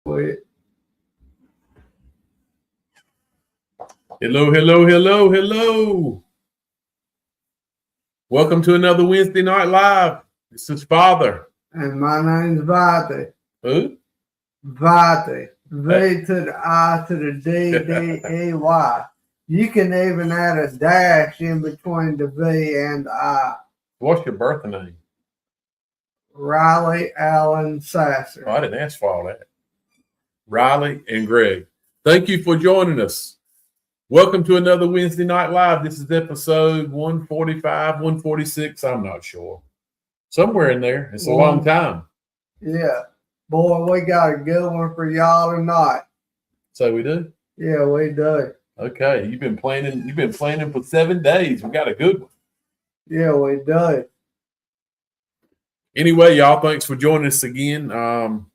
Wait. Hello, hello, hello, hello. Welcome to another Wednesday Night Live. This is Father. And my name's Vati. Who? Vati. V to the I to the D, D, E, Y. You can even add a dash in between the V and the I. What's your birth name? Riley Allen Sasser. Oh, I didn't ask for all that. Riley and Greg. Thank you for joining us. Welcome to another Wednesday Night Live. This is episode 145, 146. I'm not sure. Somewhere in there. It's a long time. Yeah. Boy, we got a good one for y'all tonight. So we do? Yeah, we do. Okay. You've been planning for 7 days. We got a good one. Yeah, we do. Anyway, y'all, thanks for joining us again.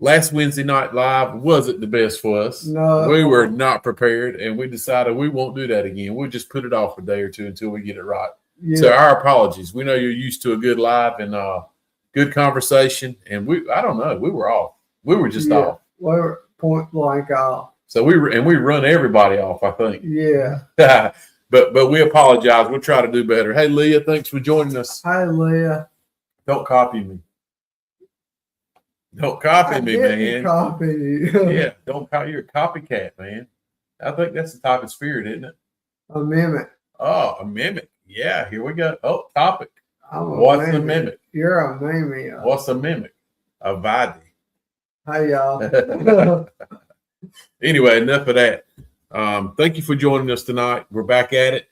Last Wednesday Night Live wasn't the best for us. No. We were not prepared, and we decided we won't do that again. We'll just put it off a day or two until we get it right. Yeah. So our apologies. We know you're used to a good live and good conversation, and we—I don't know. We were off. We were just off. We were point blank off. So we run everybody off, I think. Yeah. But we apologize. We'll try to do better. Hey, Leah, thanks for joining us. Hey, Leah. Don't copy me. Don't copy me, man. Copy you. Yeah, don't copy. You're a copycat, man. I think that's the type of spirit, isn't it? A mimic. Oh, a mimic. Yeah, here we go. Oh, topic. What's a mimic? You're a mimic. What's a mimic? A vadi. Hey, y'all. Anyway, enough of that. Thank you for joining us tonight. We're back at it.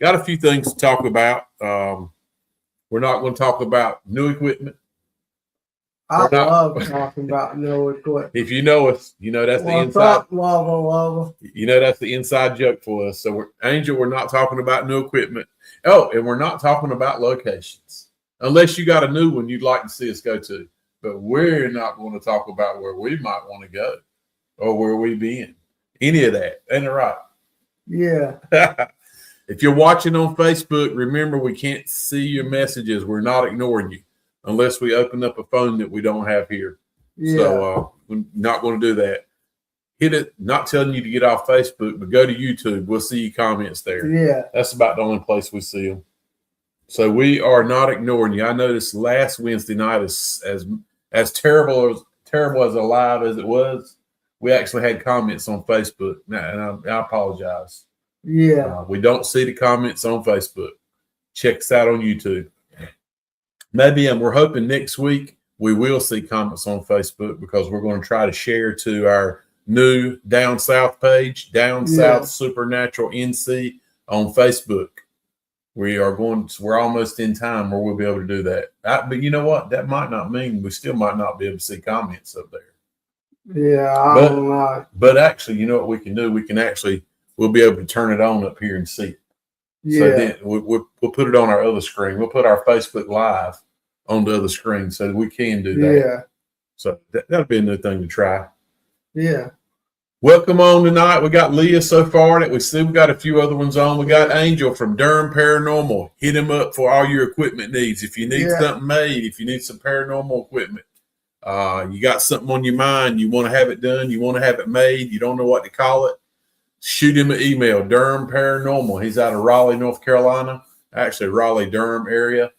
Got a few things to talk about. We're not going to talk about new equipment. I love talking about new equipment. If you know us, you know that's the inside. What's up, lava? You know that's the inside joke for us. So, Angel, we're not talking about new equipment. Oh, and we're not talking about locations. Unless you got a new one you'd like to see us go to. But we're not going to talk about where we might want to go or where we've been. Any of that. Ain't it right? Yeah. If you're watching on Facebook, remember we can't see your messages. We're not ignoring you unless we open up a phone that we don't have here. Yeah. So we're not going to do that. Hit it, not telling you to get off Facebook, but go to YouTube. We'll see your comments there. Yeah. That's about the only place we see them. So we are not ignoring you. I noticed last Wednesday night, as terrible as a live as it was, we actually had comments on Facebook. And I apologize. Yeah. We don't see the comments on Facebook. Check us out on YouTube. Maybe we're hoping next week we will see comments on Facebook because we're going to try to share to our new Down South page, Down South Supernatural NC on Facebook. We're almost in time where we'll be able to do that. But you know what? That might not mean we still might not be able to see comments up there. Yeah, I don't know. But actually, you know what we can do? We'll be able to turn it on up here and see it. Yeah. So then we'll put it on our other screen. We'll put our Facebook Live on the other screen so that we can do that. Yeah. So that'll be a new thing to try. Yeah. Welcome on tonight. We got Leah so far that we see. We got a few other ones on. We got Angel from Durham Paranormal. Hit him up for all your equipment needs. If you need something made, if you need some paranormal equipment, you got something on your mind, you want to have it done, you want to have it made, you don't know what to call it, shoot him an email, Durham Paranormal. He's out of Raleigh, North Carolina, actually Raleigh, Durham area.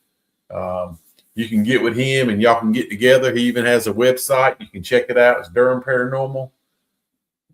You can get with him and y'all can get together. He even has a website. You can check it out. It's Durham Paranormal.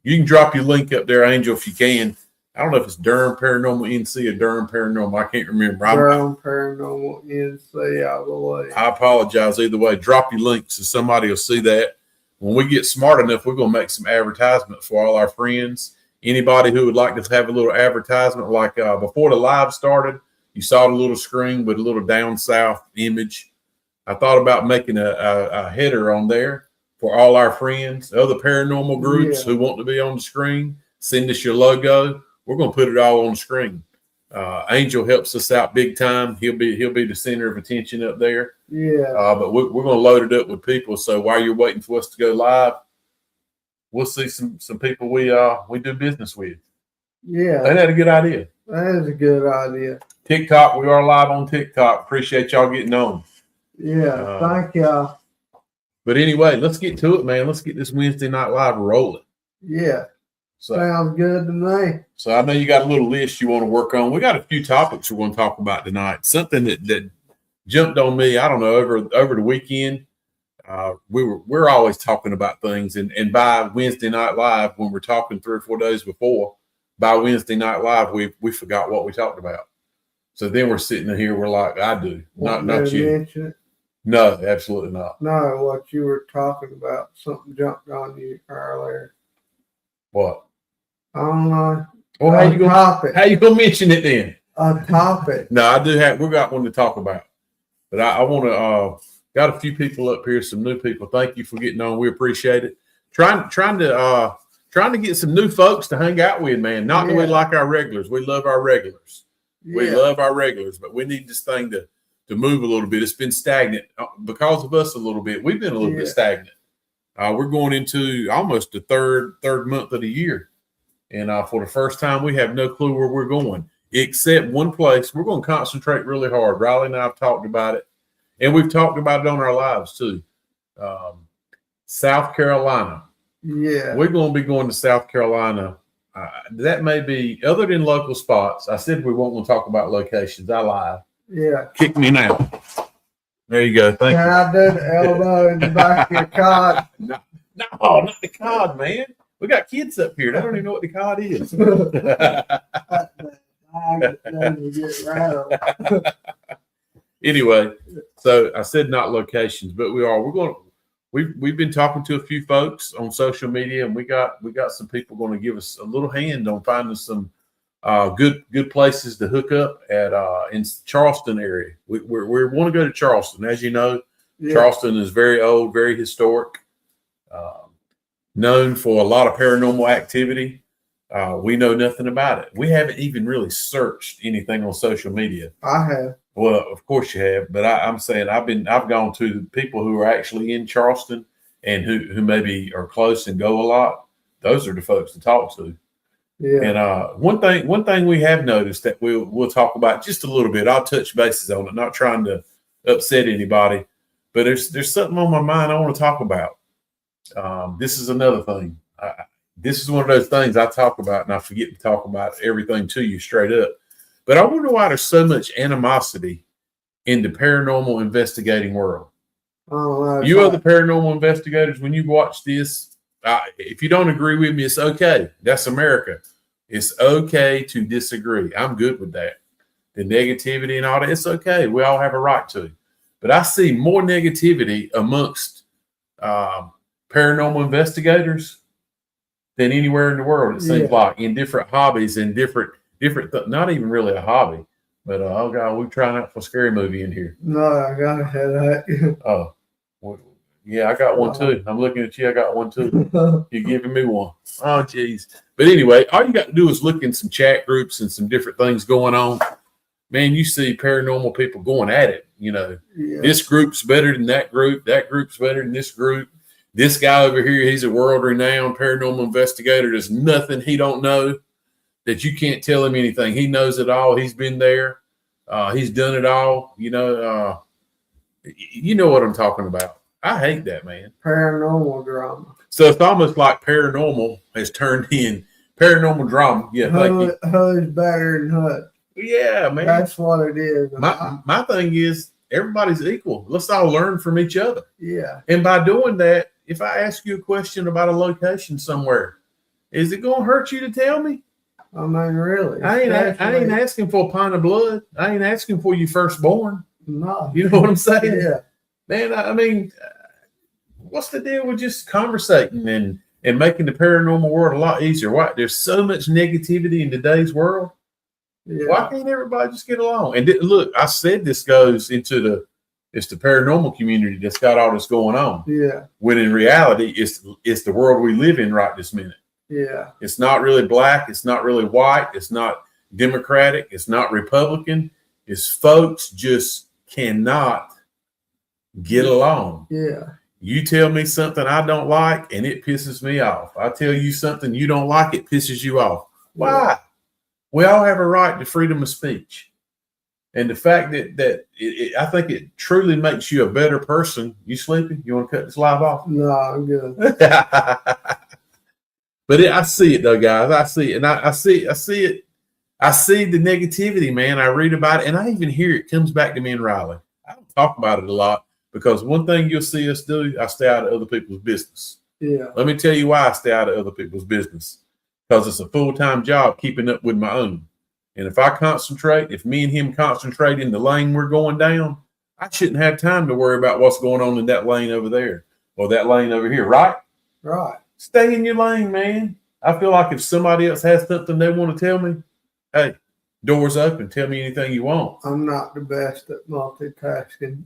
You can drop your link up there, Angel, if you can. I don't know if it's Durham Paranormal NC or Durham Paranormal. I can't remember. Durham Paranormal NC, I believe. I apologize either way. Drop your link so somebody will see that. When we get smart enough, we're going to make some advertisement for all our friends. Anybody who would like to have a little advertisement, like before the live started, you saw the little screen with a little Down South image. I thought about making a header on there for all our friends, other paranormal groups who want to be on the screen. Send us your logo. We're going to put it all on the screen. Angel helps us out big time. He'll be the center of attention up there. Yeah. But we're going to load it up with people. So while you're waiting for us to go live, we'll see some people we do business with. Yeah. Ain't that a good idea? That is a good idea. TikTok, we are live on TikTok. Appreciate y'all getting on. Yeah, thank y'all. But anyway, let's get to it, man. Let's get this Wednesday Night Live rolling. Yeah. So, sounds good to me. So I know you got a little list you want to work on. We got a few topics we're going to talk about tonight. Something that jumped on me, I don't know, over the weekend. We're always talking about things, and by Wednesday Night Live, when we're talking 3 or 4 days before, by Wednesday Night Live, we forgot what we talked about. So then we're sitting here, we're like, I do, not you. No, absolutely not. No, what you were talking about, something jumped on you earlier. What? I don't know. Well, how you gonna mention it then? A topic. No, I do have. We got one to talk about, but I want to. Got a few people up here, some new people. Thank you for getting on. We appreciate it. Trying to get some new folks to hang out with, man. Not that we like our regulars. We love our regulars. Yeah. We love our regulars, but we need this thing to move a little bit. It's been stagnant because of us a little bit. We've been a little bit stagnant. We're going into almost the third month of the year. And for the first time, we have no clue where we're going, except one place. We're going to concentrate really hard. Riley and I have talked about it, and we've talked about it on our lives too. South Carolina. Yeah. We're going to be going to South Carolina. That may be, other than local spots. I said we won't want to talk about locations. I lied. Yeah. Kick me now. There you go. Thank you. Can I do the elbow in the back of your cod? No, not the cod, man. We got kids up here. They don't even know what the cod is. Anyway, so I said not locations, but we've been talking to a few folks on social media, and we got some people going to give us a little hand on finding some good places to hook up at in Charleston area. We want to go to Charleston. As you know, Charleston is very old, very historic. Known for a lot of paranormal activity. We know nothing about it. We haven't even really searched anything on social media. I have. Well, of course you have, but I'm saying I've gone to people who are actually in Charleston and who maybe are close and go a lot. Those are the folks to talk to. Yeah. And one thing we have noticed that we'll talk about just a little bit. I'll touch bases on it, not trying to upset anybody, but there's something on my mind I want to talk about. This is another thing. This is one of those things I talk about, and I forget to talk about everything to you straight up. But I wonder why there's so much animosity in the paranormal investigating world. You other paranormal investigators, when you watch this, if you don't agree with me, it's okay. That's America. It's okay to disagree. I'm good with that. The negativity and all that, it's okay. We all have a right to. But I see more negativity amongst paranormal investigators than anywhere in the world. It seems like in different hobbies and different not even really a hobby, but oh god, we're trying out for a scary movie in here. No, I got a headache. Oh, well, yeah, I got one too. I'm looking at you. I got one too. You're giving me one. Oh, geez. But anyway, all you got to do is look in some chat groups and some different things going on. Man, you see paranormal people going at it. You know, this group's better than that group. That group's better than this group. This guy over here, he's a world-renowned paranormal investigator. There's nothing he don't know that you can't tell him anything. He knows it all. He's been there. He's done it all. You know what I'm talking about. I hate that, man. Paranormal drama. So it's almost like paranormal has turned in paranormal drama. Yeah, who's better than who? Yeah, man. That's what it is. My thing is everybody's equal. Let's all learn from each other. Yeah. And by doing that, if I ask you a question about a location somewhere, is it going to hurt you to tell me? I mean, really? I ain't asking for a pint of blood. I ain't asking for you firstborn. No. You know what I'm saying? Yeah. Man, I mean, what's the deal with just conversating and making the paranormal world a lot easier? Why? There's so much negativity in today's world. Yeah. Why can't everybody just get along? And look, I said this goes into it's the paranormal community that's got all this going on. Yeah. When in reality, it's the world we live in right this minute. Yeah. It's not really black. It's not really white. It's not Democratic. It's not Republican. It's folks just cannot get along. Yeah. You tell me something I don't like and it pisses me off. I tell you something you don't like, it pisses you off. Why? We all have a right to freedom of speech. And the fact that I think it truly makes you a better person. You sleeping? You want to cut this live off? No, I'm good. But I see it though, guys. I see it, and I see it. I see the negativity, man. I read about it, and I even hear it comes back to me and Riley. I don't talk about it a lot because one thing you'll see us do, I stay out of other people's business. Yeah. Let me tell you why I stay out of other people's business. Because it's a full-time job keeping up with my own. And if I concentrate, if me and him concentrate in the lane we're going down, I shouldn't have time to worry about what's going on in that lane over there or that lane over here, right? Right. Stay in your lane, man. I feel like if somebody else has something they want to tell me, hey, doors open. Tell me anything you want. I'm not the best at multitasking.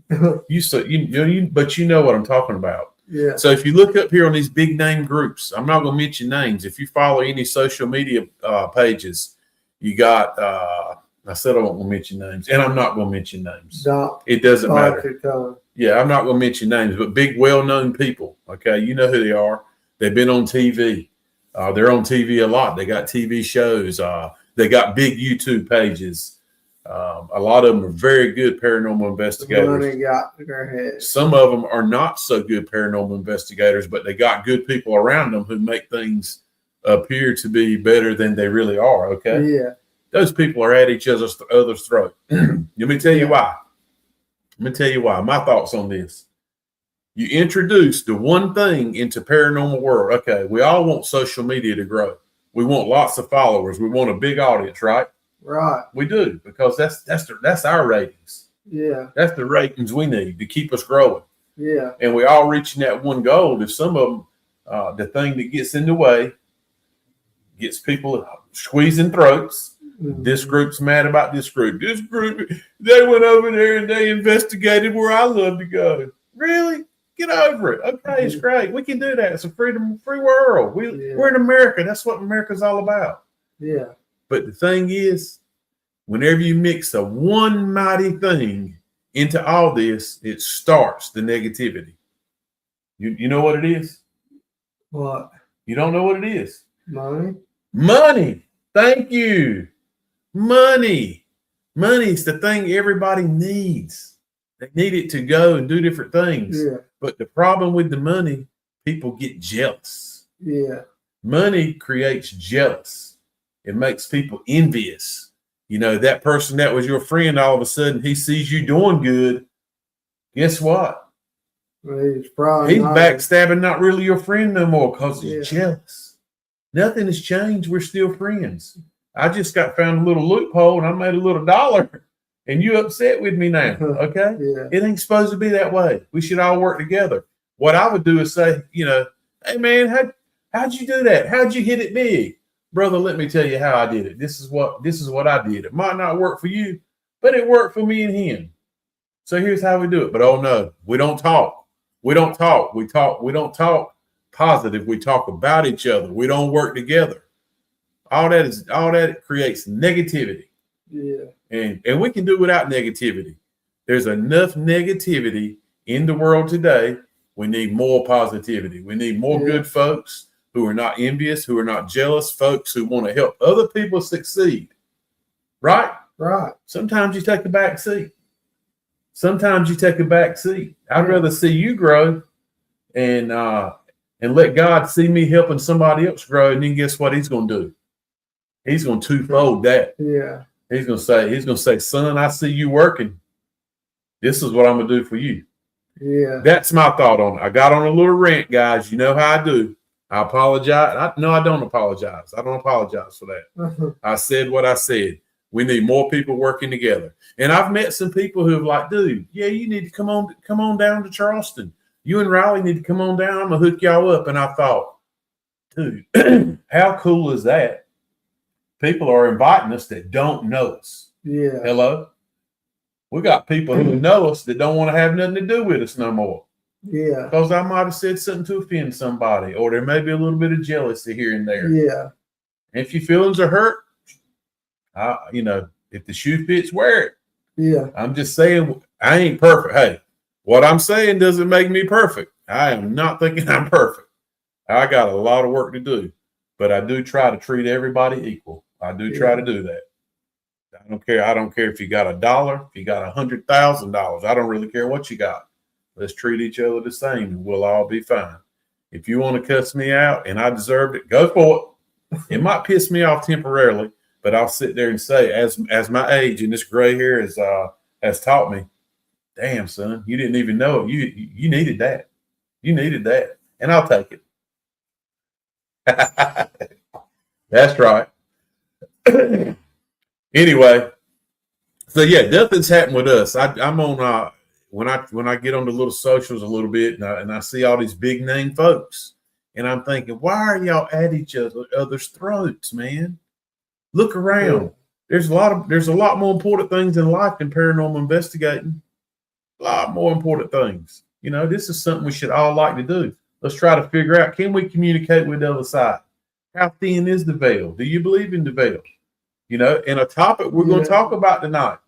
But you know what I'm talking about. Yeah. So if you look up here on these big name groups, I'm not going to mention names. If you follow any social media pages, you got, I said I won't mention names, and I'm not going to mention names. It doesn't matter. Yeah, I'm not going to mention names, but big, well-known people, okay? You know who they are. They've been on TV. They're on TV a lot. They got TV shows. They got big YouTube pages. A lot of them are very good paranormal investigators. Some of them are not so good paranormal investigators, but they got good people around them who make things appear to be better than they really are. Okay. Yeah. Those people are at each other's throat. Let me tell you why. Let me tell you why. My thoughts on this. You introduce the one thing into paranormal world. Okay. We all want social media to grow. We want lots of followers. We want a big audience, right? Right. We do, because that's our ratings. Yeah. That's the ratings we need to keep us growing. Yeah. And we all reaching that one goal. If some of them, the thing that gets in the way, gets people squeezing throats. Mm-hmm. This group's mad about this group. This group, they went over there and they investigated where I love to go. Really? Get over it. Okay, it's great. We can do that. It's a free world. We're in America. That's what America's all about. Yeah. But the thing is, whenever you mix a one mighty thing into all this, it starts the negativity. You know what it is? What? You don't know what it is? Money. Money. Thank you. Money. Money's the thing everybody needs. They need it to go and do different things. Yeah. But the problem with the money, people get jealous. Yeah. Money creates jealous. It makes people envious. You know, that person that was your friend, all of a sudden he sees you doing good. Guess what? Well, he's backstabbing, not really your friend no more because he's jealous. Nothing has changed. We're still friends. I just found a little loophole and I made a little $1 and you upset with me now. Okay. Yeah. It ain't supposed to be that way. We should all work together. What I would do is say, hey man, how'd you do that? How'd you hit it big? Brother, let me tell you how I did it. This is what I did. It might not work for you, but it worked for me and him. So here's how we do it. But oh no, we don't talk. We don't talk. We don't talk positive. We talk about each other. We don't work together. All that creates negativity. Yeah. And we can do without negativity. There's enough negativity in the world today. We need more positivity. We need more good folks who are not envious, who are not jealous, folks who want to help other people succeed. Right? Right. Sometimes you take a back seat. I'd rather see you grow and let God see me helping somebody else grow. And then guess what he's going to do? He's going to twofold that. Yeah. He's going to say, son, I see you working. This is what I'm going to do for you. Yeah. That's my thought on it. I got on a little rant, guys. You know how I do. I apologize. I don't apologize. I don't apologize for that. I said what I said. We need more people working together. And I've met some people who have like, dude, you need to come on down to Charleston. You and Riley need to come on down. I'm going to hook y'all up. And I thought, dude, how cool is that? People are inviting us that don't know us. Yeah. Hello? We got people who know us that don't want to have nothing to do with us no more. Yeah. Because I might have said something to offend somebody, or there may be a little bit of jealousy here and there. Yeah. And if your feelings are hurt, if the shoe fits, wear it. Yeah. I'm just saying, I ain't perfect. Hey, what I'm saying doesn't make me perfect. I am not thinking I'm perfect. I got a lot of work to do, but I do try to treat everybody equal. I do try to do that. I don't care if you got $1, if you got $100,000. I don't really care what you got. Let's treat each other the same, and we'll all be fine. If you want to cuss me out and I deserved it, go for it. It might piss me off temporarily, but I'll sit there and say, as my age and this gray hair has taught me, damn son, you didn't even know it. You needed that. You needed that, and I'll take it. That's right. Anyway, so yeah, nothing's happened with us. I'm on when I get on the little socials a little bit and I see all these big name folks, and I'm thinking, why are y'all at each other's throats, man? Look around. Yeah. There's a lot more important things in life than paranormal investigating. A lot more important things. You know, this is something we should all like to do. Let's try to figure out, can we communicate with the other side? How thin is the veil? Do you believe in the veil? You know, and a topic we're going to talk about tonight.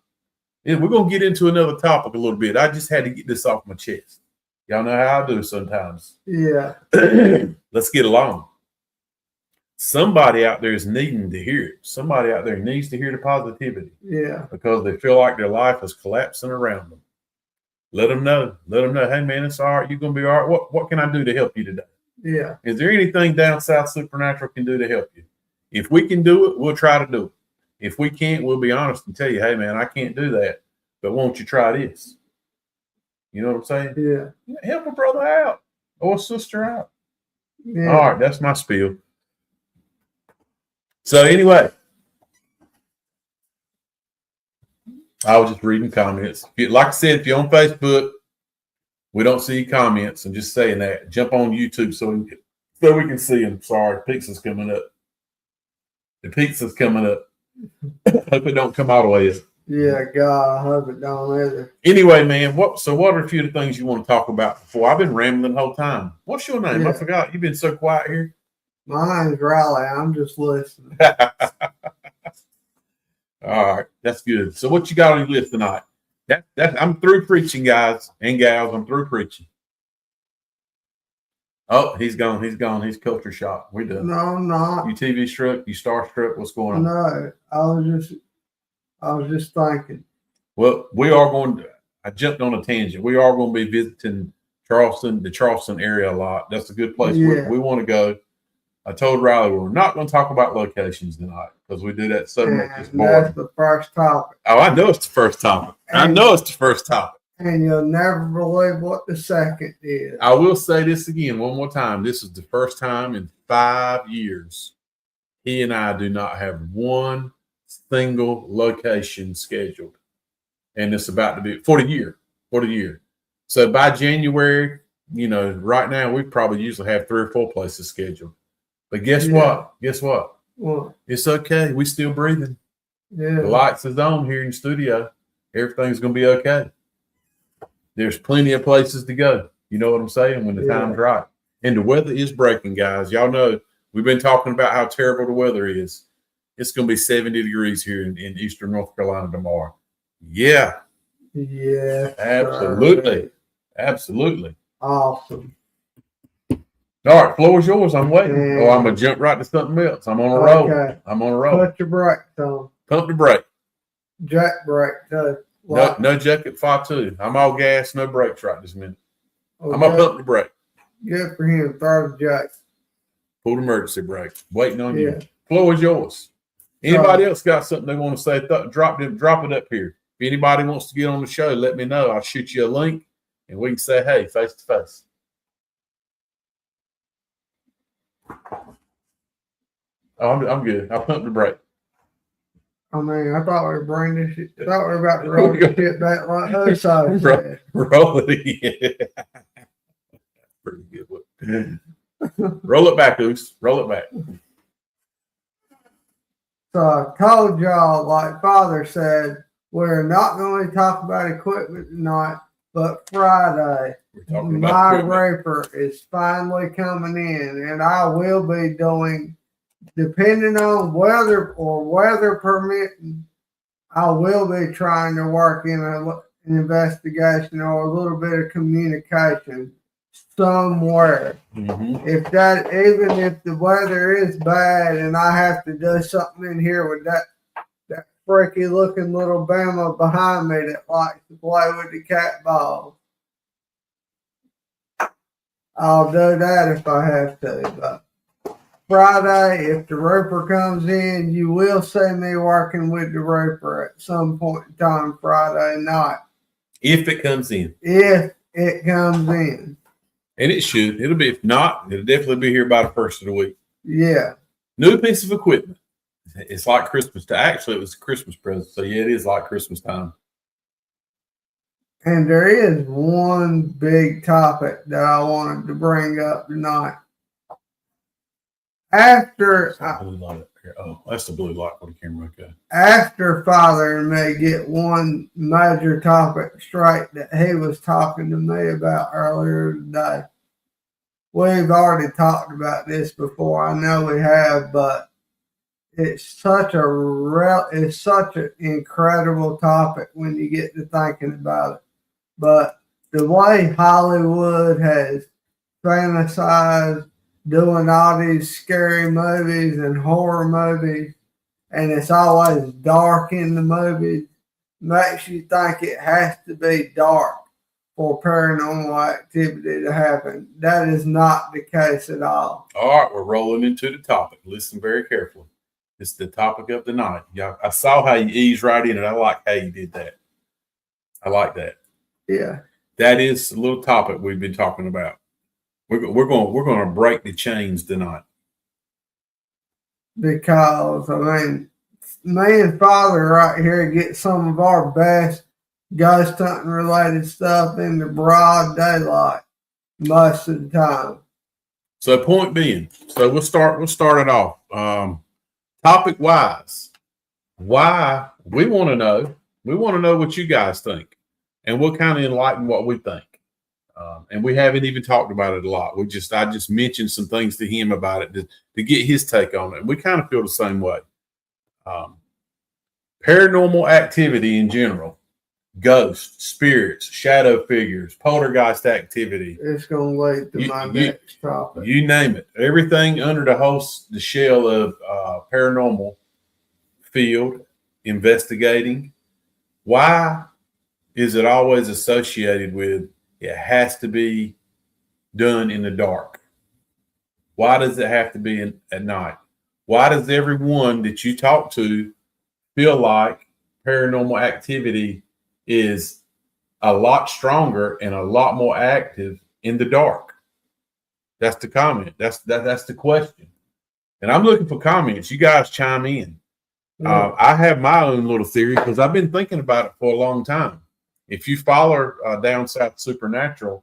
We're going to get into another topic a little bit. I just had to get this off my chest. Y'all know how I do sometimes. Yeah. Let's get along. Somebody out there is needing to hear it. Somebody out there needs to hear the positivity. Yeah. Because they feel like their life is collapsing around them. Let them know. Let them know, hey, man, it's all right. You're going to be all right. What can I do to help you today? Yeah. Is there anything down south supernatural can do to help you? If we can do it, we'll try to do it. If we can't, we'll be honest and tell you, hey, man, I can't do that. But won't you try this? You know what I'm saying? Yeah. Help a brother out or a sister out. Yeah. All right, that's my spiel. So anyway, I was just reading comments. Like I said, if you're on Facebook, we don't see comments. I'm just saying that. Jump on YouTube so we can see them. Sorry, pizza's coming up. The pizza's coming up. Hope it don't come all the way up. Yeah, God, I hope it don't either. Anyway, man, what are a few of the things you want to talk about before? I've been rambling the whole time. What's your name? Yeah. I forgot. You've been so quiet here. My name's Riley. I'm just listening. All right, that's good. So what you got on your list tonight? I'm through preaching, guys and gals. I'm through preaching. Oh, he's gone. He's gone. He's culture shock. We're done. No, I'm not. You TV struck? You starstruck? What's going on? No, I was just thinking. Well, I jumped on a tangent. We are going to be visiting the Charleston area a lot. That's a good place we want to go. I told Riley we're not going to talk about locations tonight because we do that so much. That's the first topic. Oh, I know it's the first topic. And you'll never believe what the second is. I will say this again one more time. This is the first time in 5 years he and I do not have one single location scheduled. And it's about to be for the year. So by January, you know, right now we probably usually have 3 or 4 places scheduled. But guess what? What? It's okay. We still breathing. Yeah. The lights is on here in the studio. Everything's going to be okay. There's plenty of places to go. You know what I'm saying? When the time's right. And the weather is breaking, guys. Y'all know we've been talking about how terrible the weather is. It's going to be 70 degrees here in eastern North Carolina tomorrow. Yeah. Yeah. Absolutely. Right. Absolutely. Awesome. All right, floor is yours. I'm waiting. And I'm going to jump right to something else. I'm on a roll. Okay. I'm on a roll. Put your brakes on. Pump the brake. Jack brake, too. No jack at 5.2. I'm all gas, no brakes right this minute. Okay. I'm going to pump the brake. Good for him. Throw the jack. Pull the emergency brake. Waiting on you. Floor is yours. Anybody else got something they want to say? Drop it up here. If anybody wants to get on the show, let me know. I'll shoot you a link, and we can say, hey, face to face. Oh, I'm good. I'll pump the brake. I mean, I thought we were bringing this shit. I thought we were about to roll this shit back like those sides. Roll it in. Pretty good one. Roll it back, Oos. Roll it back. So I told y'all, like Father said, we're not going to talk about equipment tonight, but Friday, my raper is finally coming in, and I will be doing, depending on weather permitting, I will be trying to work in an investigation or a little bit of communication somewhere. Mm-hmm. Even if the weather is bad and I have to do something in here with that freaky looking little Bama behind me that likes to play with the cat balls. I'll do that if I have to. But Friday, if the Reaper comes in, you will see me working with the Reaper at some point in time Friday night. If it comes in. If it comes in. And it should. It'll be, if not, it'll definitely be here by the first of the week. Yeah. New piece of equipment. It's like Christmas time. Actually, it was a Christmas present. So, yeah, it is like Christmas time. And there is one big topic that I wanted to bring up tonight. After blue light here. Oh, that's the blue light on the camera. Okay. After Father and me get one major topic straight that he was talking to me about earlier today. We've already talked about this before. I know we have, but it's such an incredible topic when you get to thinking about it. But the way Hollywood has fantasized doing all these scary movies and horror movies, and it's always dark in the movies, makes you think it has to be dark for paranormal activity to happen. That is not the case at all. All right, we're rolling into the topic. Listen very carefully. It's the topic of the night. Yeah, I saw how you eased right in, and I like how you did that. I like that. Yeah. That is a little topic we've been talking about. We're going to break the chains tonight. Because, I mean, me and Father right here get some of our best ghost hunting related stuff in the broad daylight most of the time. So point being, so we'll start it off. Topic wise, why we want to know what you guys think, and we'll kind of enlighten what we think. And we haven't even talked about it a lot. I just mentioned some things to him about it to get his take on it. And we kind of feel the same way. Paranormal activity in general, ghosts, spirits, shadow figures, poltergeist activity. It's going to lead to my next topic. You name it. Everything under the shell of paranormal field, investigating. Why is it always associated with it has to be done in the dark? Why does it have to be at night? Why does everyone that you talk to feel like paranormal activity is a lot stronger and a lot more active in the dark? That's the comment. That's the question. And I'm looking for comments. You guys chime in. Yeah. I have my own little theory because I've been thinking about it for a long time. If you follow Down South Supernatural,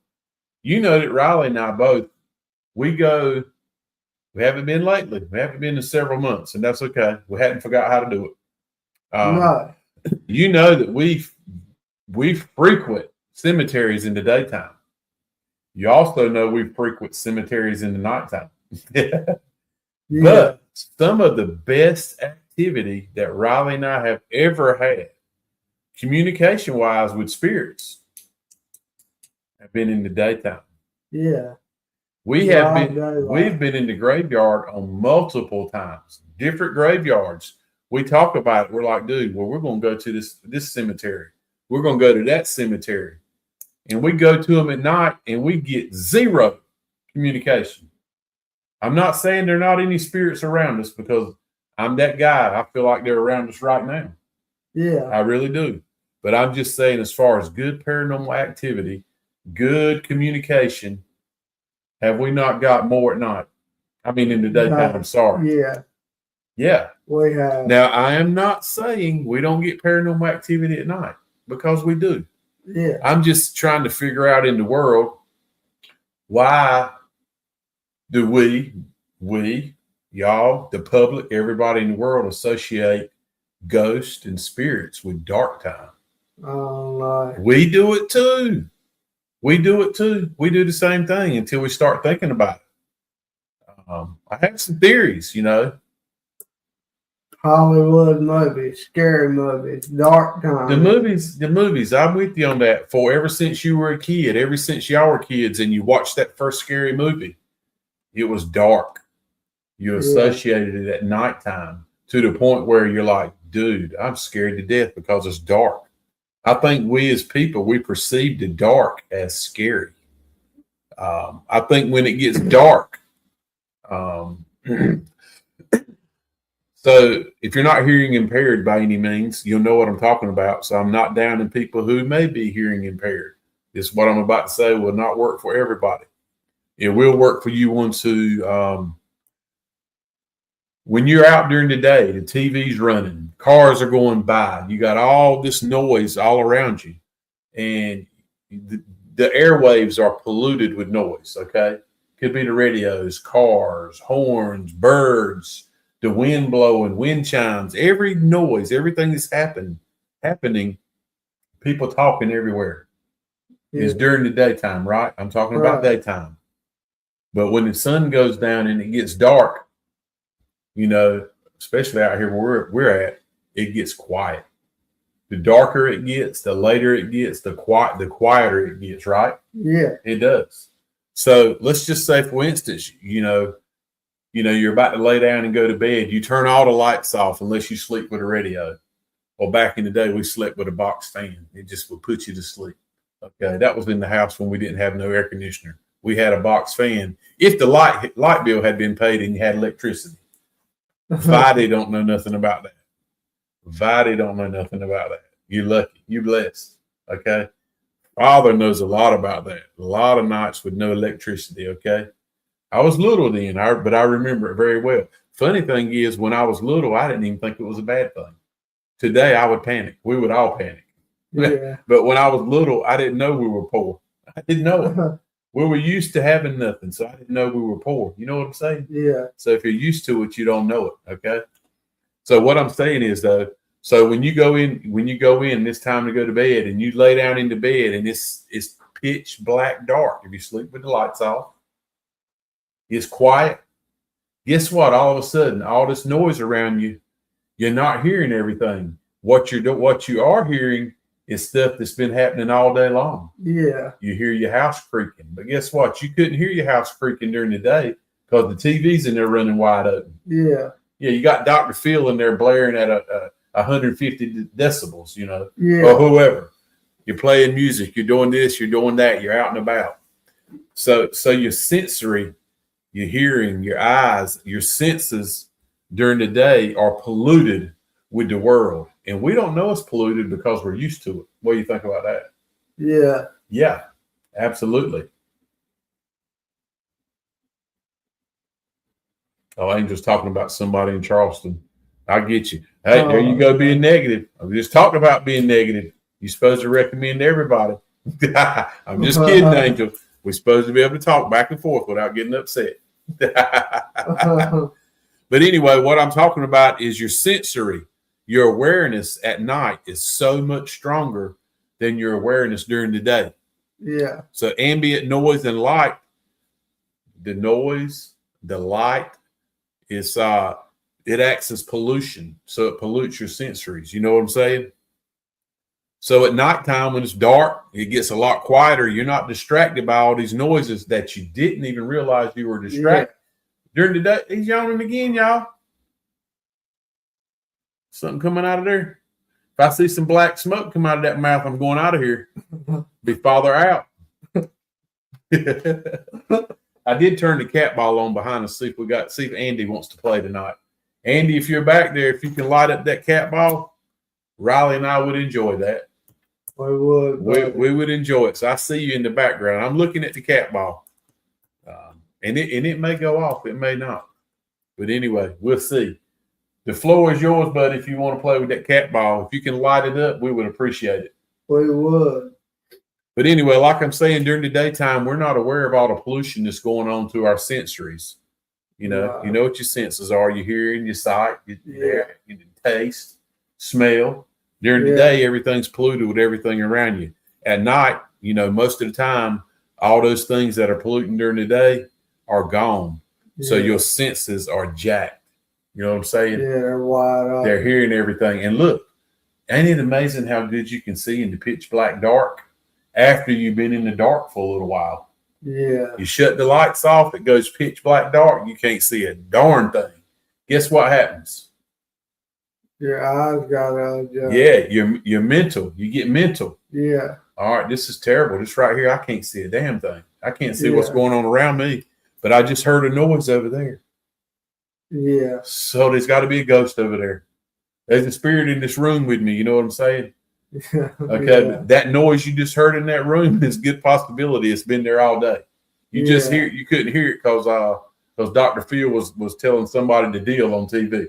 you know that Riley and I both, we haven't been lately. We haven't been in several months, and that's okay. We hadn't forgot how to do it. No. You know that we frequent cemeteries in the daytime. You also know we frequent cemeteries in the nighttime. Yeah. But some of the best activity that Riley and I have ever had, communication-wise with spirits, have been in the daytime. Yeah. We've been in the graveyard on multiple times, different graveyards. We talk about it. We're like, dude, well, we're going to go to this cemetery. We're going to go to that cemetery. And we go to them at night, and we get zero communication. I'm not saying there are not any spirits around us, because I'm that guy. I feel like they're around us right now. Yeah. I really do. But I'm just saying, as far as good paranormal activity, good communication, have we not got more at night? I mean, in the daytime, I'm sorry. Yeah. Yeah. We have. Now, I am not saying we don't get paranormal activity at night, because we do. Yeah. I'm just trying to figure out in the world, why do we, y'all, the public, everybody in the world associate ghosts and spirits with dark time? Oh, no. We do it too. We do the same thing until we start thinking about it. I have some theories, Hollywood movies, scary movies, dark time. The movies, I'm with you on that. Ever since you were a kid, ever since y'all were kids and you watched that first scary movie, it was dark. You associated it at nighttime to the point where you're like, dude, I'm scared to death because it's dark. I think we as people, we perceive the dark as scary. I think when it gets dark, um, so if you're not hearing impaired by any means, you'll know what I'm talking about. So I'm not downing people who may be hearing impaired. This what I'm about to say will not work for everybody. It will work for you ones who, when you're out during the day, the TV's running, cars are going by, you got all this noise all around you, and the airwaves are polluted with noise. Okay, could be the radios, cars, horns, birds, the wind blowing, wind chimes, every noise, everything that's happening, people talking everywhere is during the daytime, right? I'm talking about daytime. But when the sun goes down and it gets dark, especially out here where we're at, it gets quiet. The darker it gets, the later it gets, the quieter it gets, right? Yeah. It does. So let's just say, for instance, you're about to lay down and go to bed. You turn all the lights off unless you sleep with a radio. Well, back in the day, we slept with a box fan. It just would put you to sleep. Okay, that was in the house when we didn't have no air conditioner. We had a box fan. If the light bill had been paid and you had electricity. Vidi don't know nothing about that. Vidi don't know nothing about that. You're lucky. You're blessed. Okay. Father knows a lot about that. A lot of nights with no electricity. Okay. I was little then, but I remember it very well. Funny thing is, when I was little, I didn't even think it was a bad thing. Today, I would panic. We would all panic. Yeah. But when I was little, I didn't know we were poor. I didn't know it. We were used to having nothing, so I didn't know we were poor. You know what I'm saying? Yeah. So if you're used to it, you don't know it. Okay. So what I'm saying is, though, so when you go in, it's time to go to bed, and you lay down into bed, and it's pitch black dark. If you sleep with the lights off, it's quiet. Guess what? All of a sudden, all this noise around you, you're not hearing everything. What you are hearing is stuff that's been happening all day long. Yeah. You hear your house creaking, but guess what? You couldn't hear your house creaking during the day because the TV's in there running wide open. Yeah. Yeah, you got Dr. Phil in there blaring at 150 decibels, Yeah. or whoever. You're playing music, you're doing this, you're doing that, you're out and about. So your sensory, your hearing, your eyes, your senses during the day are polluted with the world. And we don't know it's polluted because we're used to it. What do you think about that? Yeah. Yeah, absolutely. Oh, Angel's talking about somebody in Charleston. I get you. Hey, there you go, being negative. I'm just talking about being negative. You're supposed to recommend to everybody. I'm just kidding, Angel. We're supposed to be able to talk back and forth without getting upset. But anyway, what I'm talking about is your sensory. Your awareness at night is so much stronger than your awareness during the day. Yeah. So ambient noise and light, the noise, the light is it acts as pollution. So it pollutes your sensories. You know what I'm saying? So at nighttime when it's dark, it gets a lot quieter. You're not distracted by all these noises that you didn't even realize you were distracted. During the day, he's yawning again, y'all. Something coming out of there. If I see some black smoke come out of that mouth, I'm going out of here. Be farther out. I did turn the cat ball on behind us, see if Andy wants to play tonight. Andy, if you're back there, if you can light up that cat ball, Riley and I would enjoy that. We would. We would enjoy it. So I see you in the background. I'm looking at the cat ball. And it may go off. It may not. But anyway, we'll see. The floor is yours, buddy, if you want to play with that cat ball. If you can light it up, we would appreciate it. We would. But anyway, like I'm saying, during the daytime, we're not aware of all the pollution that's going on through our sensories. You know what your senses are. Your hearing, your sight, your taste, smell. During the day, everything's polluted with everything around you. At night, most of the time, all those things that are polluting during the day are gone. Yeah. So your senses are jacked. You know what I'm saying? Yeah, they're wide open. They're hearing everything. And look, ain't it amazing how good you can see in the pitch black dark after you've been in the dark for a little while? Yeah. You shut the lights off, it goes pitch black dark. You can't see a darn thing. Guess what happens? Your eyes gotta adjust. Yeah, you're mental. You get mental. Yeah. All right, this is terrible. This right here, I can't see a damn thing. I can't see what's Yeah. going on around me, but I just heard a noise over there. Yeah. So there's got to be a ghost over there. There's a spirit in this room with me. You know what I'm saying? Okay, Yeah. that noise you just heard in that room is a good possibility. It's been there all day. You just hear. You couldn't hear it because Dr. Phil was telling somebody the deal on TV.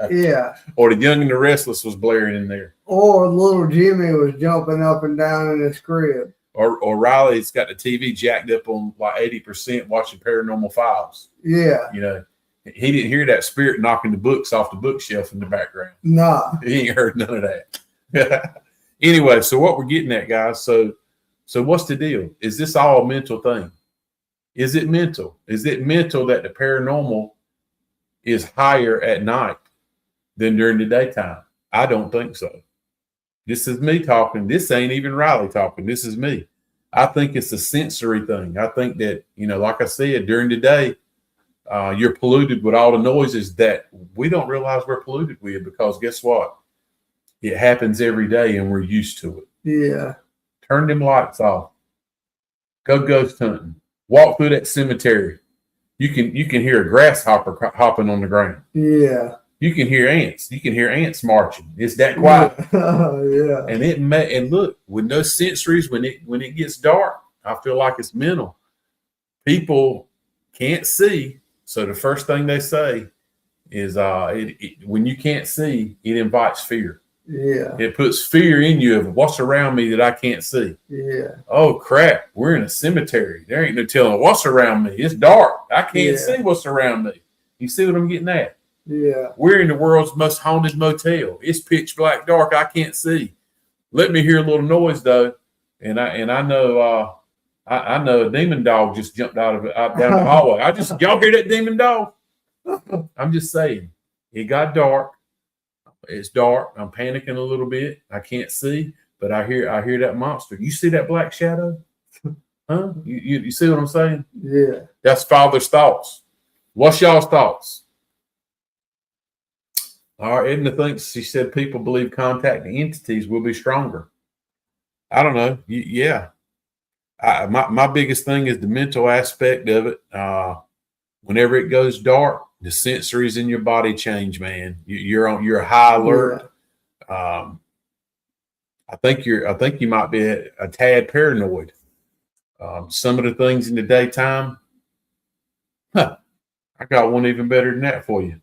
Yeah. Or The Young and the Restless was blaring in there. Or little Jimmy was jumping up and down in his crib. Or Riley's got the TV jacked up on like 80% watching Paranormal Files. Yeah. You know, he didn't hear that spirit knocking the books off the bookshelf in the background. Nah. He ain't heard none of that. Anyway, so what we're getting at, guys, so what's the deal? Is this all a mental thing? Is it mental? Is it mental that the paranormal is higher at night than during the daytime? I don't think so. This is me talking. This ain't even Riley talking. This is me. I think it's a sensory thing. I think that, like I said, during the day, you're polluted with all the noises that we don't realize we're polluted with, because guess what? It happens every day and we're used to it. Yeah. Turn them lights off. Go ghost hunting. Walk through that cemetery. You can hear a grasshopper hopping on the ground. Yeah. You can hear ants. You can hear ants marching. It's that quiet. Yeah. And look, with those sensories, when it gets dark, I feel like it's mental. People can't see, so the first thing they say is, when you can't see, it invites fear. Yeah. It puts fear in you of what's around me that I can't see. Yeah. Oh crap, we're in a cemetery. There ain't no telling what's around me. It's dark. I can't see what's around me. You see what I'm getting at? Yeah. We're in the world's most haunted motel. It's pitch black dark. I can't see. Let me hear a little noise though, and I know I know a demon dog just jumped out down the hallway. Y'all hear that demon dog? I'm just saying, it got dark. It's dark. I'm panicking a little bit. I can't see, but I hear that monster. You see that black shadow? Huh? You see what I'm saying? Yeah. That's Father's thoughts. What's y'all's thoughts? All right, Edna thinks, she said, people believe contacting entities will be stronger. I don't know. Yeah. My biggest thing is the mental aspect of it. Whenever it goes dark, the sensories in your body change, man. You're high alert. Yeah. I think you might be a tad paranoid. Some of the things in the daytime, I got one even better than that for you.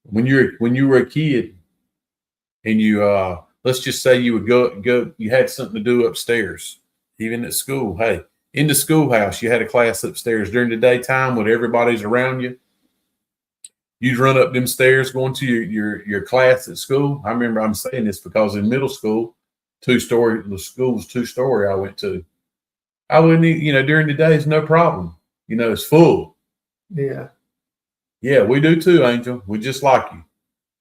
When you were a kid and you let's just say you would go you had something to do upstairs, even at school. Hey, in the schoolhouse, you had a class upstairs during the daytime when everybody's around you. You'd run up them stairs going to your class at school. I remember I'm saying this because in middle school, the school was 2-story I went to. I wouldn't, during the day, it's no problem. It's full. Yeah. Yeah, we do too, Angel. We just like you.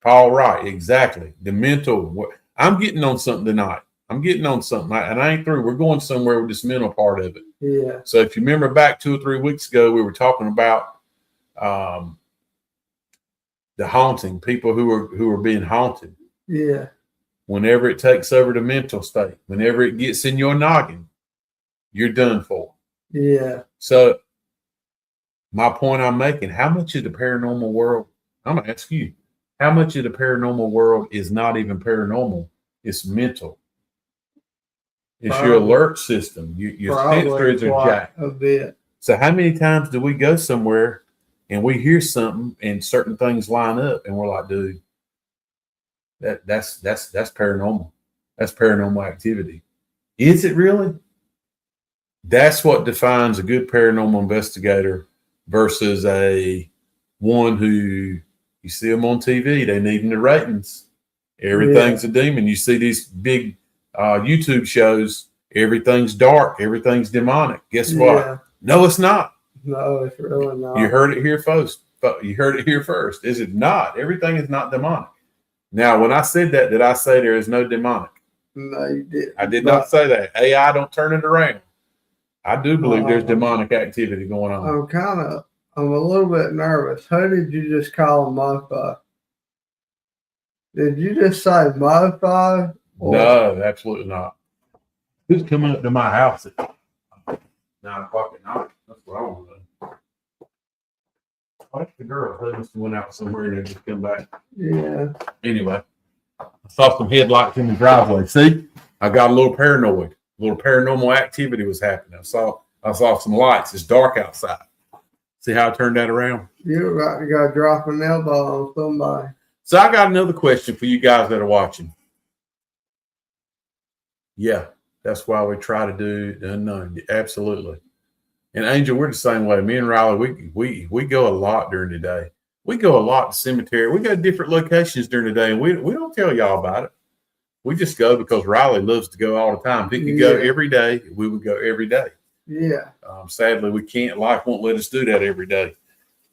Paul, right, exactly. The mental. I'm getting on something tonight. I'm getting on something, and I ain't through. We're going somewhere with this mental part of it. Yeah. So if you remember back 2 or 3 weeks ago, we were talking about the haunting, people who are being haunted. Yeah. Whenever it takes over the mental state, whenever it gets in your noggin, you're done for. Yeah. So my point I'm making, how much of the paranormal world, I'm going to ask you, how much of the paranormal world is not even paranormal? It's mental. It's your alert system. Your sensories are jacked. A bit. So how many times do we go somewhere and we hear something and certain things line up and we're like, dude, that's paranormal. That's paranormal activity. Is it really? That's what defines a good paranormal investigator versus one who you see them on TV. They needing the ratings. Everything's a demon. You see these big YouTube shows. Everything's dark. Everything's demonic. Guess what? No, it's not. No, it's really not. You heard it here first. You heard it here first. Is it not? Everything is not demonic. Now, when I said that, did I say there is no demonic? No, you didn't. I did not say that. AI, don't turn it around. I do believe there's demonic activity going on. I'm a little bit nervous. Who did you just call a mofo? Did you just say mofo? No, absolutely not. Who's coming up to my house at 9 o'clock at night? That's what I want to know. Oh, that's the girl. They must have went out somewhere and they just come back. Yeah. Anyway, I saw some headlights in the driveway. See, I got a little paranoid. A little paranormal activity was happening. I saw some lights. It's dark outside. See how I turned that around? You're about to go drop an elbow on somebody. So I got another question for you guys that are watching. Yeah, that's why we try to do the unknown. Absolutely. And Angel, we're the same way. Me and Riley, we go a lot during the day. We go a lot to cemetery. We go to different locations during the day, and we don't tell y'all about it. We just go because Riley loves to go all the time. If he could go every day, we would go every day. Yeah. Sadly, we can't. Life won't let us do that every day.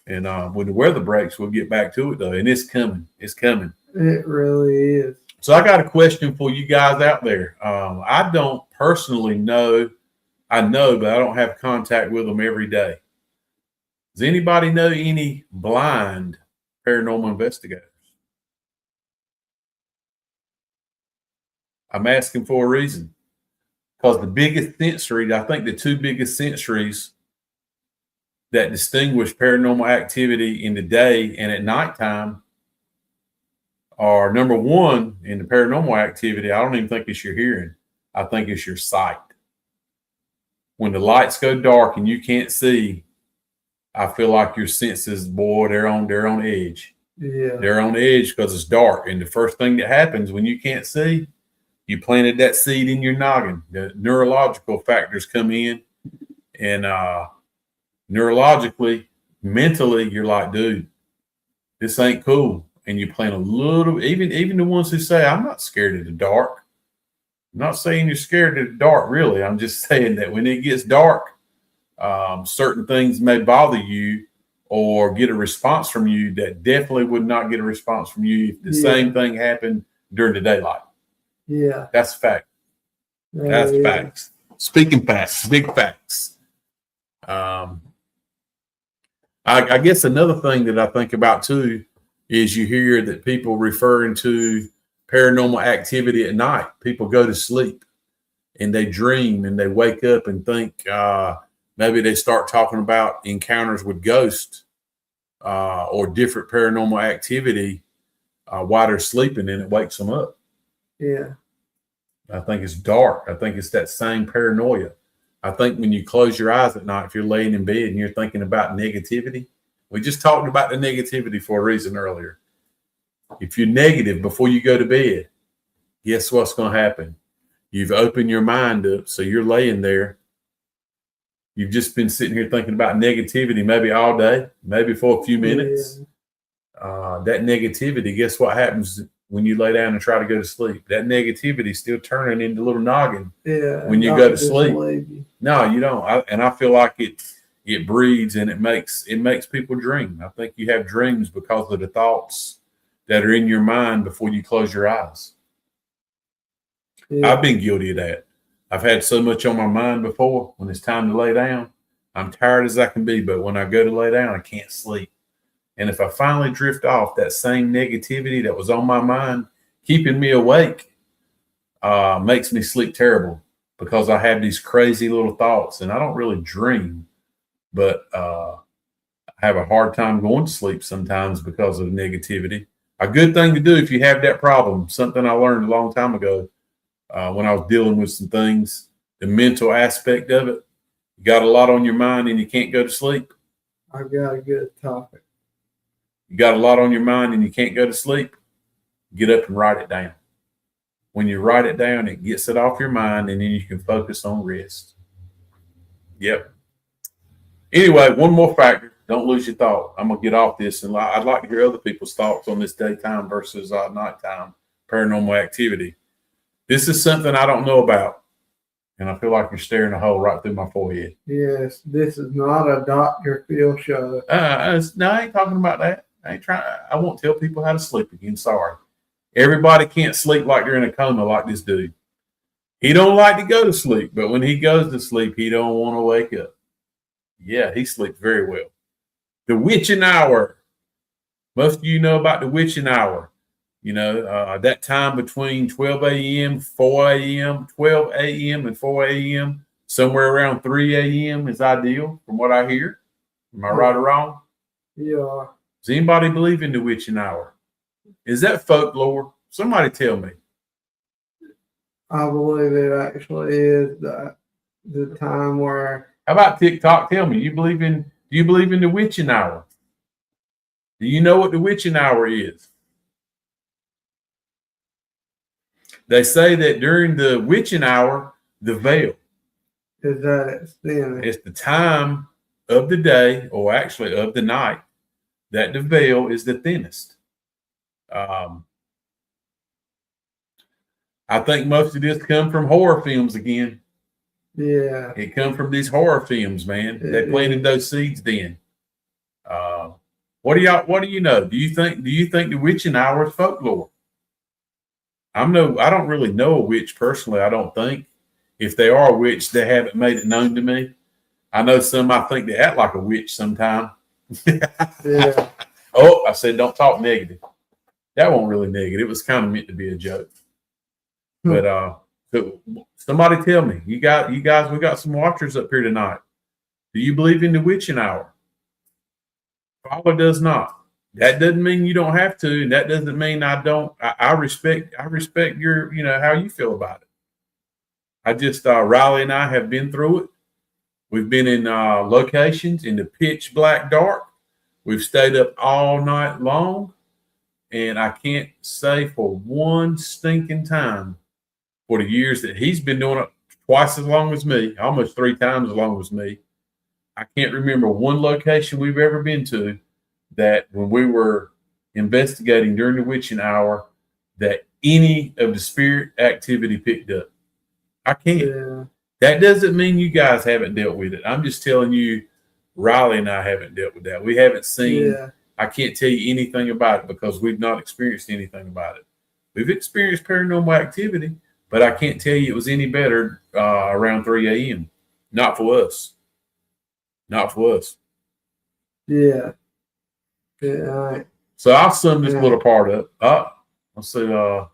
And when the weather breaks, we'll get back to it, though. And it's coming. It's coming. It really is. So I got a question for you guys out there. I don't personally know. I know, but I don't have contact with them every day. Does anybody know any blind paranormal investigators? I'm asking for a reason. Because the biggest sensory, I think the two biggest sensories that distinguish paranormal activity in the day and at nighttime are, number one, in the paranormal activity, I don't even think it's your hearing. I think it's your sight. When the lights go dark and you can't see, I feel like your senses, boy, they're on edge. Yeah. They're on edge because it's dark. And the first thing that happens when you can't see, you planted that seed in your noggin. The neurological factors come in, and neurologically, mentally, you're like, dude, this ain't cool. And you plant a little, even the ones who say, I'm not scared of the dark. I'm not saying you're scared of the dark, really. I'm just saying that when it gets dark, certain things may bother you or get a response from you that definitely would not get a response from you if the same thing happened during the daylight. Yeah. That's fact. That's facts. Speaking facts, big facts. I guess another thing that I think about too is you hear that people referring to paranormal activity at night. People go to sleep and they dream and they wake up and think maybe they start talking about encounters with ghosts or different paranormal activity while they're sleeping, and it wakes them up. Yeah. I think it's dark. I think it's that same paranoia. I think when you close your eyes at night, if you're laying in bed and you're thinking about negativity, we just talked about the negativity for a reason earlier. If you're negative before you go to bed, guess what's going to happen? You've opened your mind up, so you're laying there. You've just been sitting here thinking about negativity maybe all day, maybe for a few minutes. Yeah. That negativity, guess what happens when you lay down and try to go to sleep? That negativity is still turning into a little noggin when you go to sleep. No, you don't. I feel like it breeds and it makes people dream. I think you have dreams because of the thoughts that are in your mind before you close your eyes. Yeah. I've been guilty of that. I've had so much on my mind before. When it's time to lay down, I'm tired as I can be, but when I go to lay down, I can't sleep. And if I finally drift off, that same negativity that was on my mind, keeping me awake, makes me sleep terrible because I have these crazy little thoughts, and I don't really dream, but I have a hard time going to sleep sometimes because of the negativity. A good thing to do if you have that problem, something I learned a long time ago when I was dealing with some things, the mental aspect of it. You got a lot on your mind and you can't go to sleep. I got a good topic. You got a lot on your mind and you can't go to sleep. Get up and write it down. When you write it down, it gets it off your mind and then you can focus on rest. Yep. Anyway, one more factor. Don't lose your thought. I'm going to get off this, and I'd like to hear other people's thoughts on this daytime versus nighttime paranormal activity. This is something I don't know about, and I feel like you're staring a hole right through my forehead. Yes, this is not a Dr. Phil show. No, I ain't talking about that. I won't tell people how to sleep again. Sorry. Everybody can't sleep like they're in a coma like this dude. He don't like to go to sleep, but when he goes to sleep, he don't want to wake up. Yeah, he sleeps very well. The witching hour. Most of you know about the witching hour. That time between 12 a.m., 4 a.m., 12 a.m., and 4 a.m., somewhere around 3 a.m. is ideal from what I hear. Am I right or wrong? Yeah. Does anybody believe in the witching hour? Is that folklore? Somebody tell me. I believe it actually is the time where. How about TikTok? Tell me, do you believe in the witching hour? Do you know what the witching hour is? They say that during the witching hour, the veil is that it's thin. It's the time of the day, or actually of the night, that the veil is the thinnest. I think most of this come from horror films again. Yeah. It come from these horror films, man. They planted those seeds then. What do you know? Do you think the witching hour is folklore? I don't really know a witch personally, I don't think. If they are a witch, they haven't made it known to me. I know some I think they act like a witch sometime. Yeah. Oh, I said don't talk negative. That wasn't really negative. It was kind of meant to be a joke. But so somebody tell me, you guys, we got some watchers up here tonight. Do you believe in the witching hour? Father does not. That doesn't mean you don't have to, and that doesn't mean I don't. I respect your, how you feel about it. I just Riley and I have been through it. We've been in locations in the pitch black dark. We've stayed up all night long, and I can't say for one stinking time for the years that he's been doing it twice as long as me, almost 3 times as long as me. I can't remember one location we've ever been to that when we were investigating during the witching hour that any of the spirit activity picked up. I can't. Yeah. That doesn't mean you guys haven't dealt with it. I'm just telling you, Riley and I haven't dealt with that. We haven't seen. Yeah. I can't tell you anything about it because we've not experienced anything about it. We've experienced paranormal activity, but I can't tell you it was any better around 3 a.m. Not for us. Not for us. Yeah. Yeah. So I'll sum this little part up. I'll say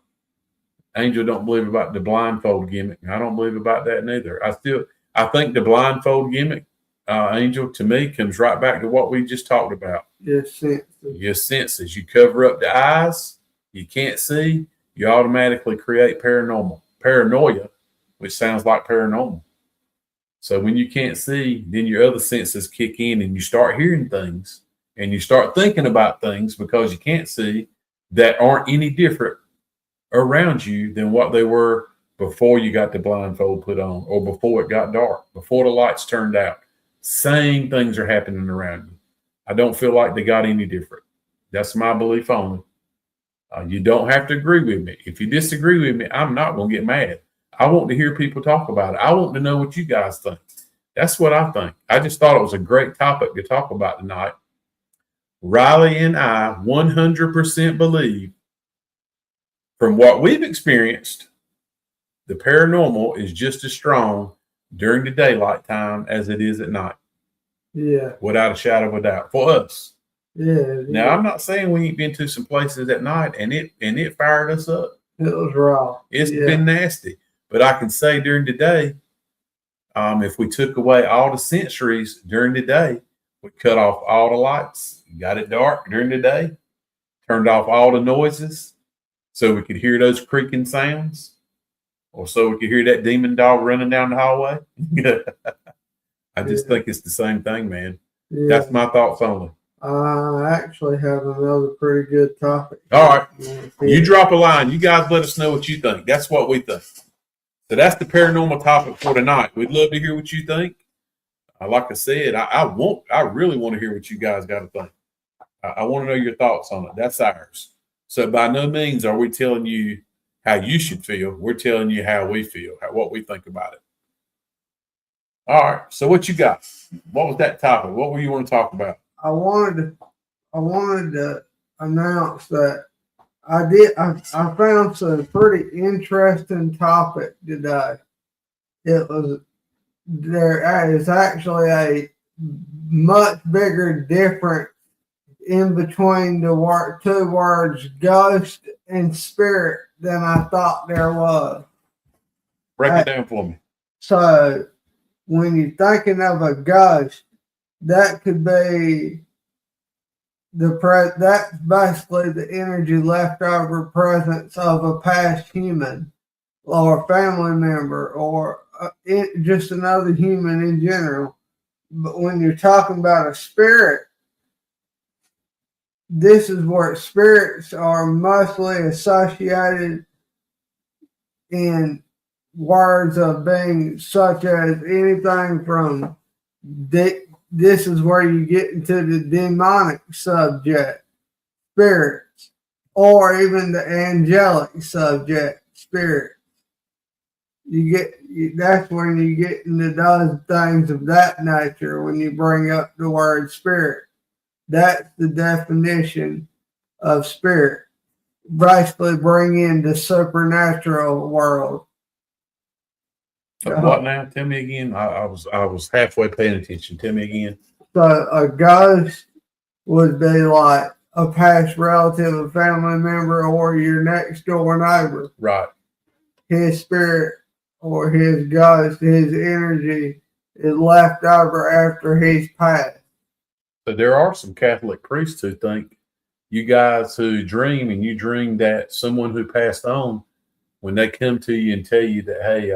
Angel don't believe about the blindfold gimmick. I don't believe about that neither. I think the blindfold gimmick, Angel, to me, comes right back to what we just talked about. Your senses. You cover up the eyes, you can't see, you automatically create paranoia, which sounds like paranormal. So when you can't see, then your other senses kick in and you start hearing things and you start thinking about things because you can't see that aren't any different around you than what they were before you got the blindfold put on or before it got dark, before the lights turned out. Same things are happening around you. I don't feel like they got any different. That's my belief only. You don't have to agree with me. If you disagree with me, I'm not going to get mad. I want to hear people talk about it. I want to know what you guys think. That's what I think. I just thought it was a great topic to talk about tonight. Riley and I 100% believe from what we've experienced, the paranormal is just as strong during the daylight time as it is at night. Yeah. Without a shadow of a doubt. For us. Yeah. Now, I'm not saying we ain't been to some places at night and it fired us up. It was raw. It's been nasty. But I can say during the day, if we took away all the sensories during the day, we cut off all the lights, got it dark during the day, turned off all the noises so we could hear those creaking sounds, or so we could hear that demon dog running down the hallway. I just think it's the same thing, man. Yeah. That's my thoughts only. I actually have another pretty good topic. All right. You drop a line. You guys let us know what you think. That's what we think. So that's the paranormal topic for tonight. We'd love to hear what you think. Like I said, I really want to hear what you guys got to think. I want to know your thoughts on it. That's ours. So by no means are we telling you how you should feel. We're telling you how we feel, what we think about it. All right. So what you got? What was that topic? What were you want to talk about? I wanted to announce that I found some pretty interesting topic today. There is actually a much bigger difference in between the two words ghost and spirit than I thought there was. Break it down for me. So when you're thinking of a ghost, that could be that's basically the energy leftover presence of a past human or a family member or just another human in general. But when you're talking about a spirit, this is where spirits are mostly associated in words of being such as anything from this is where you get into the demonic subject, spirits, or even the angelic subject, spirit. That's when you get into those things of that nature when you bring up the word spirit. That's the definition of spirit. Basically bring in the supernatural world. What now? Tell me again. I was halfway paying attention. Tell me again. So a ghost would be like a past relative, a family member, or your next door neighbor. Right. His spirit or his ghost, his energy is left over after he's passed. So there are some Catholic priests who think you guys who dream and you dream that someone who passed on, when they come to you and tell you that, hey,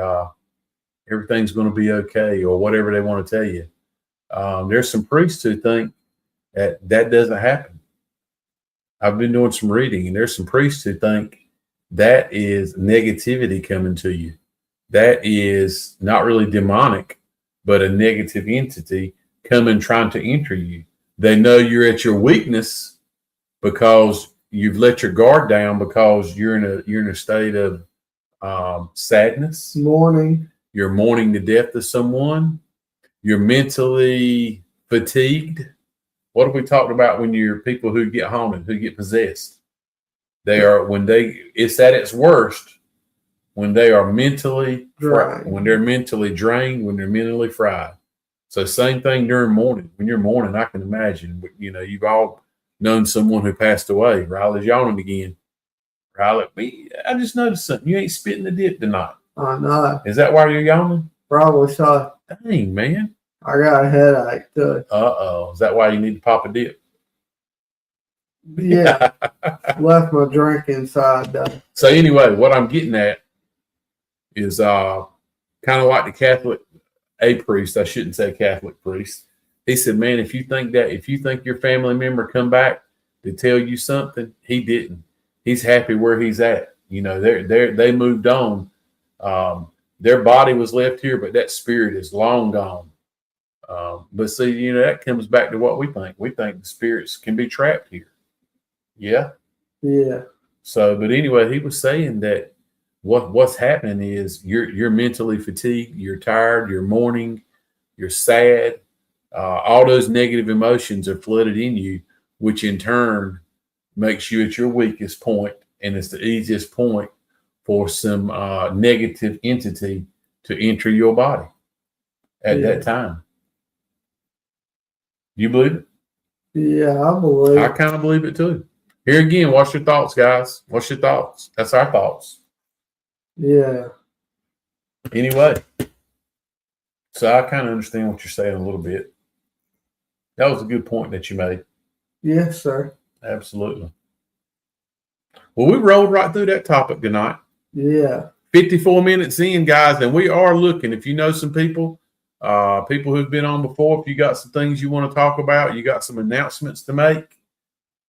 everything's going to be okay or whatever they want to tell you. There's some priests who think that doesn't happen. I've been doing some reading, and there's some priests who think that is negativity coming to you. That is not really demonic, but a negative entity coming trying to enter you. They know you're at your weakness because you've let your guard down because you're in a state of sadness, mourning. You're mourning the death of someone. You're mentally fatigued. What have we talked about when you're people who get haunted, who get possessed? It's at its worst when they are mentally drained, when they're mentally drained, when they're mentally fried. So same thing during mourning. When you're mourning, I can imagine, you've all known someone who passed away. Riley's yawning again. Riley, I just noticed something. You ain't spitting the dip tonight. I know. Is that why you're yawning? Probably so. Dang, man. I got a headache too. Uh-oh. Is that why you need to pop a dip? Yeah. Left my drink inside though. So anyway, what I'm getting at is kind of like the Catholic, a priest, I shouldn't say Catholic priest. He said, man, if you think your family member come back to tell you something, he didn't. He's happy where he's at. They moved on. Their body was left here, but that spirit is long gone. But see, that comes back to what we think. We think the spirits can be trapped here. Yeah. Yeah. So, but anyway, he was saying that what's happening is you're mentally fatigued, you're tired, you're mourning, you're sad. All those negative emotions are flooded in you, which in turn makes you at your weakest point, and it's the easiest point for some negative entity to enter your body at that time. You believe it? Yeah, I believe it. I kind of believe it too. Here again, what's your thoughts, guys? What's your thoughts? That's our thoughts. Yeah. Anyway, so I kind of understand what you're saying a little bit. That was a good point that you made. Yes, sir. Absolutely. Well, we rolled right through that topic tonight. Yeah. 54 minutes in, guys, and we are looking. If you know some people who've been on before, if you got some things you want to talk about, you got some announcements to make,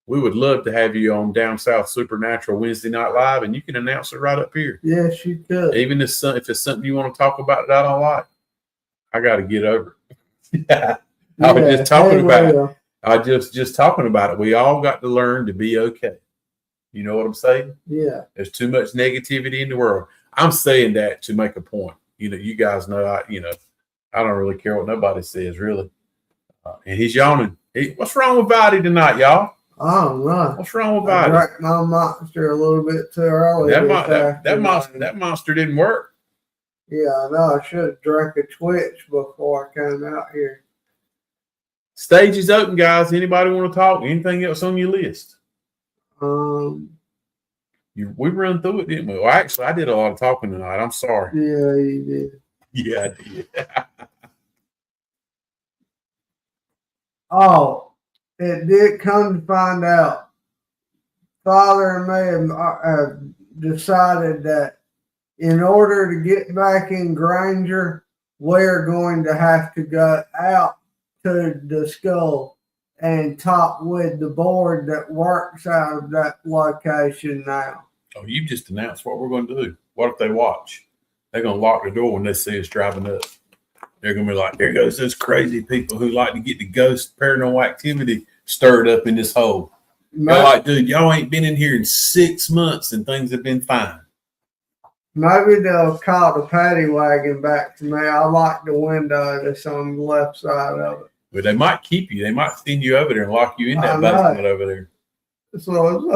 we would love to have you on Down South Supernatural Wednesday Night Live, and you can announce it right up here. Yes, you could. Even if it's something you want to talk about that I don't like, I got to get over it. I was just talking about it. I just talking about it. We all got to learn to be okay. You know what I'm saying? Yeah. There's too much negativity in the world. I'm saying that to make a point. You guys know, I don't really care what nobody says, really. And he's yawning. What's wrong with Vadi tonight, y'all? I don't know. What's wrong with Vadi? I drank my monster a little bit too early. That monster didn't work. Yeah, I know. I should have drank a Twitch before I came out here. Stage is open, guys. Anybody want to talk? Anything else on your list? We run through it, didn't we? Well, actually, I did a lot of talking tonight. I'm sorry. Yeah, you did. Yeah, I did. Oh, it did come to find out. Father and me have decided that in order to get back in Granger, we're going to have to go out to the school and talk with the board that works out of that location now. Oh, you just announced what we're going to do. What if they watch? They're going to lock the door when they see us driving up. They're going to be like, there goes those crazy people who like to get the ghost paranormal activity stirred up in this hole. They're like, dude, y'all ain't been in here in 6 months and things have been fine. Maybe they'll call the paddy wagon back to me. I like the window that's on the left side of it. But they might keep you. They might send you over there and lock you in that basement over there. So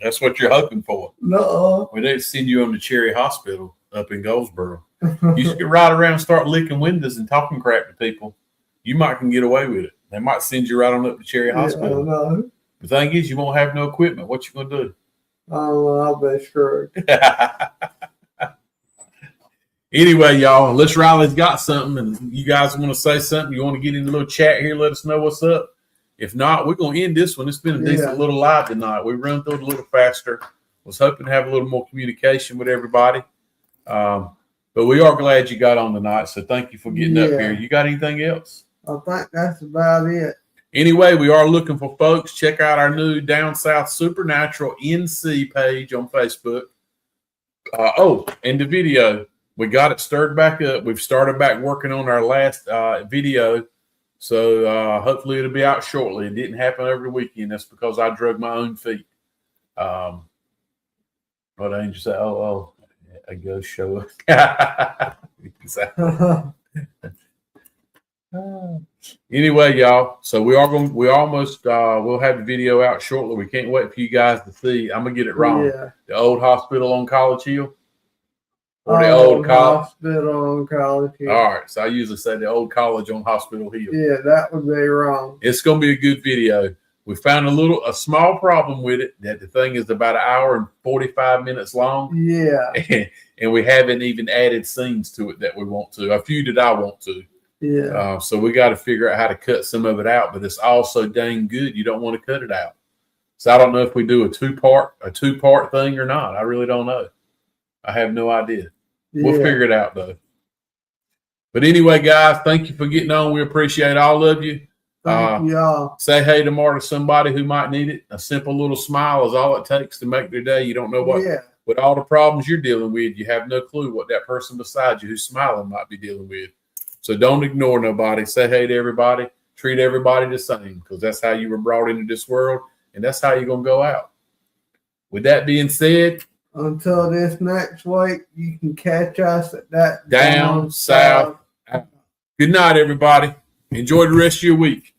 that's what you're hoping for. No. Well, they send you on to Cherry Hospital up in Goldsboro. You should ride around and start licking windows and talking crap to people. You might can get away with it. They might send you right on up to Cherry Hospital. No. The thing is, you won't have no equipment. What you going to do? I'll be screwed. Anyway, y'all, unless Riley's got something and you guys want to say something, you want to get in a little chat here, let us know what's up. If not, we're going to end this one. It's been a decent little live tonight. We run through it a little faster. Was hoping to have a little more communication with everybody. But we are glad you got on tonight. So thank you for getting up here. You got anything else? I think that's about it. Anyway, we are looking for folks. Check out our new Down South Supernatural NC page on Facebook. And the video. We got it stirred back up. We've started back working on our last video. So hopefully it'll be out shortly. It didn't happen over the weekend. That's because I drug my own feet. What Angel say? A ghost show up. Anyway, y'all. So we'll have the video out shortly. We can't wait for you guys to see. I'm gonna get it wrong. Yeah. The old hospital on College Hill. Or the old hospital on College Hill. All right. So I usually say the old college on Hospital Hill. Yeah, that would be wrong. It's going to be a good video. We found a small problem with it, that the thing is about an hour and 45 minutes long. Yeah. And we haven't even added scenes to it that we want to. A few that I want to. Yeah. So we got to figure out how to cut some of it out, but it's also dang good. You don't want to cut it out. So I don't know if we do a two-part thing or not. I really don't know. I have no idea. We'll figure it out, though. But anyway, guys, thank you for getting on. We appreciate all of you. Thank y'all. Say hey tomorrow to somebody who might need it. A simple little smile is all it takes to make their day. You don't know what, with all the problems you're dealing with, you have no clue what that person beside you who's smiling might be dealing with. So don't ignore nobody. Say hey to everybody. Treat everybody the same, because that's how you were brought into this world, and that's how you're going to go out. With that being said, until this next week, you can catch us at that Down South. Good night, everybody. Enjoy the rest of your week.